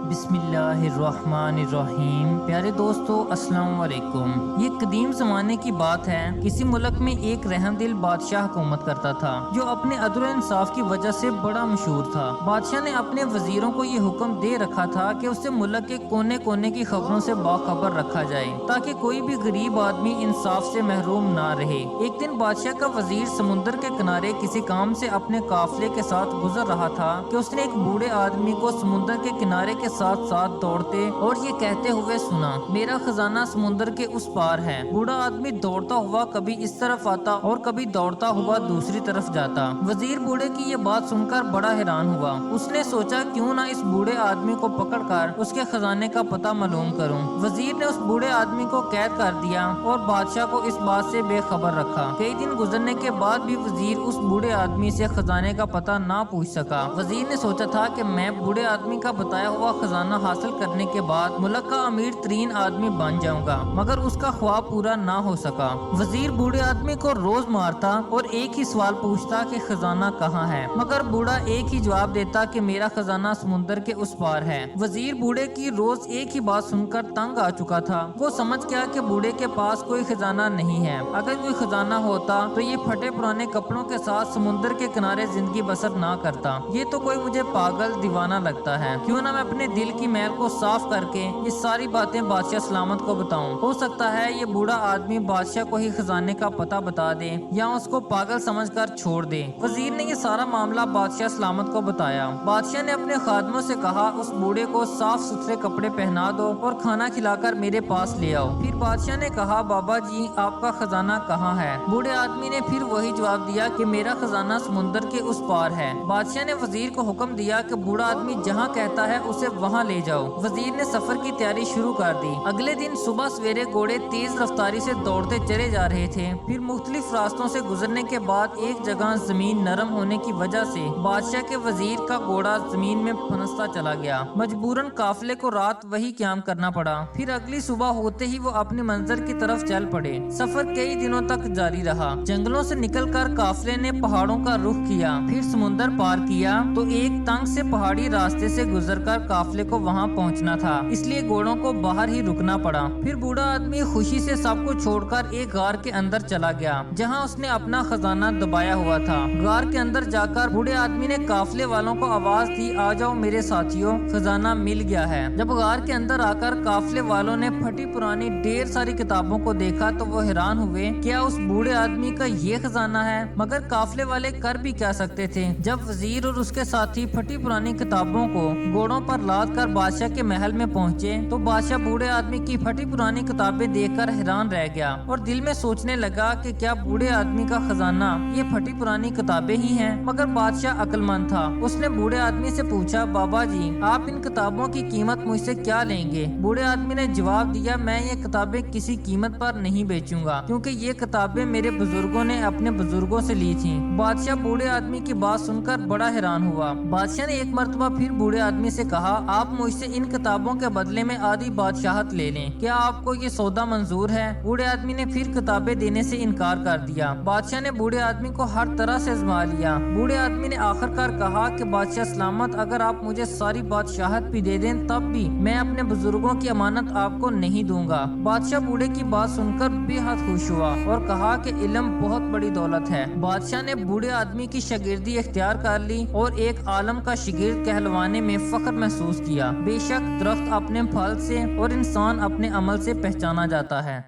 بسم اللہ الرحمن الرحیم۔ پیارے دوستو السلام علیکم۔ یہ قدیم زمانے کی بات ہے، کسی ملک میں ایک رحم دل بادشاہ حکومت کرتا تھا جو اپنے عدل و انصاف کی وجہ سے بڑا مشہور تھا۔ بادشاہ نے اپنے وزیروں کو یہ حکم دے رکھا تھا کہ اسے ملک کے کونے کونے کی خبروں سے باخبر رکھا جائے تاکہ کوئی بھی غریب آدمی انصاف سے محروم نہ رہے۔ ایک دن بادشاہ کا وزیر سمندر کے کنارے کسی کام سے اپنے قافلے کے ساتھ گزر رہا تھا کہ اس نے ایک بوڑھے آدمی کو سمندر کے کنارے کے ساتھ ساتھ دوڑتے اور یہ کہتے ہوئے سنا، میرا خزانہ سمندر کے اس پار ہے۔ بوڑھا آدمی دوڑتا ہوا کبھی اس طرف آتا اور کبھی دوڑتا ہوا دوسری طرف جاتا۔ وزیر بوڑھے کی یہ بات سن کر بڑا حیران ہوا۔ اس نے سوچا کیوں نہ اس بوڑھے آدمی کو پکڑ کر اس کے خزانے کا پتہ معلوم کروں۔ وزیر نے اس بوڑھے آدمی کو قید کر دیا اور بادشاہ کو اس بات سے بے خبر رکھا۔ کئی دن گزرنے کے بعد بھی وزیر اس بوڑھے آدمی سے خزانے کا پتہ نہ پوچھ سکا۔ وزیر نے سوچا تھا کہ میں بوڑھے آدمی کا بتایا ہوا خزانہ حاصل کرنے کے بعد ملک کا امیر ترین آدمی بن جاؤں گا، مگر اس کا خواب پورا نہ ہو سکا۔ وزیر بوڑھے آدمی کو روز مارتا اور ایک ہی سوال پوچھتا کہ خزانہ کہاں ہے، مگر بوڑھا ایک ہی جواب دیتا کہ میرا خزانہ سمندر کے اس پار ہے۔ وزیر بوڑھے کی روز ایک ہی بات سن کر تنگ آ چکا تھا۔ وہ سمجھ گیا کہ بوڑھے کے پاس کوئی خزانہ نہیں ہے۔ اگر کوئی خزانہ ہوتا تو یہ پھٹے پرانے کپڑوں کے ساتھ سمندر کے کنارے زندگی بسر نہ کرتا۔ یہ تو کوئی مجھے پاگل دیوانہ لگتا ہے۔ کیوں نہ میں اپنے دل کی میل کو صاف کر کے یہ ساری باتیں بادشاہ سلامت کو بتاؤں۔ ہو سکتا ہے یہ بوڑھا آدمی بادشاہ کو ہی خزانے کا پتہ بتا دے یا اس کو پاگل سمجھ کر چھوڑ دے۔ وزیر نے یہ سارا معاملہ بادشاہ سلامت کو بتایا۔ بادشاہ نے اپنے خادموں سے کہا، اس بوڑھے کو صاف ستھرے کپڑے پہنا دو اور کھانا کھلا کر میرے پاس لے آؤ۔ پھر بادشاہ نے کہا، بابا جی آپ کا خزانہ کہاں ہے؟ بوڑھے آدمی نے پھر وہی جواب دیا کہ میرا خزانہ سمندر کے اس پار ہے۔ بادشاہ نے وزیر کو حکم دیا کہ بوڑھا آدمی جہاں کہتا ہے اسے وہاں لے جاؤ۔ وزیر نے سفر کی تیاری شروع کر دی۔ اگلے دن صبح سویرے گھوڑے تیز رفتاری سے دوڑتے چلے جا رہے تھے۔ پھر مختلف راستوں سے گزرنے کے بعد ایک جگہ زمین نرم ہونے کی وجہ سے بادشاہ کے وزیر کا گھوڑا زمین میں پھنستا چلا گیا۔ مجبوراً قافلے کو رات وہی قیام کرنا پڑا۔ پھر اگلی صبح ہوتے ہی وہ اپنی منزل کی طرف چل پڑے۔ سفر کئی دنوں تک جاری رہا۔ جنگلوں سے نکل کر قافلے نے پہاڑوں کا رخ کیا، پھر سمندر پار کیا تو ایک تنگ سے پہاڑی راستے سے گزر کر قافلے کو وہاں پہنچنا تھا، اس لیے گھوڑوں کو باہر ہی رکنا پڑا۔ پھر بوڑھا آدمی خوشی سے سب کو چھوڑ کر ایک غار کے اندر چلا گیا جہاں اس نے اپنا خزانہ دبایا ہوا تھا۔ غار کے اندر جا کر بوڑھے آدمی نے قافلے والوں کو آواز دی، آ جاؤ میرے ساتھیوں، خزانہ مل گیا ہے۔ جب غار کے اندر آ کر قافلے والوں نے پھٹی پرانی ڈھیر ساری کتابوں کو دیکھا تو وہ حیران ہوئے، کیا اس بوڑھے آدمی کا یہ خزانہ ہے؟ مگر قافلے والے کر بھی کیا سکتے تھے؟ جب وزیر اور اس کے ساتھی پھٹی پرانی کتابوں کو گھوڑوں پر لاد کر بادشاہ کے محل میں پہنچے تو بادشاہ بوڑھے آدمی کی پھٹی پرانی کتابیں دیکھ کر حیران رہ گیا اور دل میں سوچنے لگا کہ کیا بوڑھے آدمی کا خزانہ یہ پھٹی پرانی کتابیں ہی ہیں؟ مگر بادشاہ عقل مند تھا۔ اس نے بوڑھے آدمی سے پوچھا، بابا جی آپ ان کتابوں کی قیمت مجھ سے کیا لیں گے؟ بوڑھے آدمی نے جواب دیا، میں یہ کتابیں کسی قیمت پر نہیں بیچوں گا کیونکہ یہ کتابیں میرے بزرگوں نے اپنے بزرگوں سے لی تھیں۔ بادشاہ بوڑھے آدمی کی بات سن کر بڑا حیران ہوا۔ بادشاہ نے ایک مرتبہ پھر بوڑھے آدمی سے کہا، آپ مجھ سے ان کتابوں کے بدلے میں آدھی بادشاہت لے لیں، کیا آپ کو یہ سودا منظور ہے؟ بوڑھے آدمی نے پھر کتابیں دینے سے انکار کر دیا۔ بادشاہ نے بوڑھے آدمی کو ہر طرح سے آزما لیا۔ بوڑھے آدمی نے آخر کار کہا کہ بادشاہ سلامت، اگر آپ مجھے ساری بادشاہت بھی دے دیں تب بھی میں اپنے بزرگوں کی امانت آپ کو نہیں دوں گا۔ بادشاہ بوڑھے کی بات سن کر بے حد خوش ہوا اور کہا کہ علم بہت بڑی دولت ہے۔ بادشاہ نے بوڑھے آدمی کی شاگردی اختیار کر لی اور ایک عالم کا شاگرد کہلوانے میں فخر محسوس کیا۔ بے شک درخت اپنے پھل سے اور انسان اپنے عمل سے پہچانا جاتا ہے۔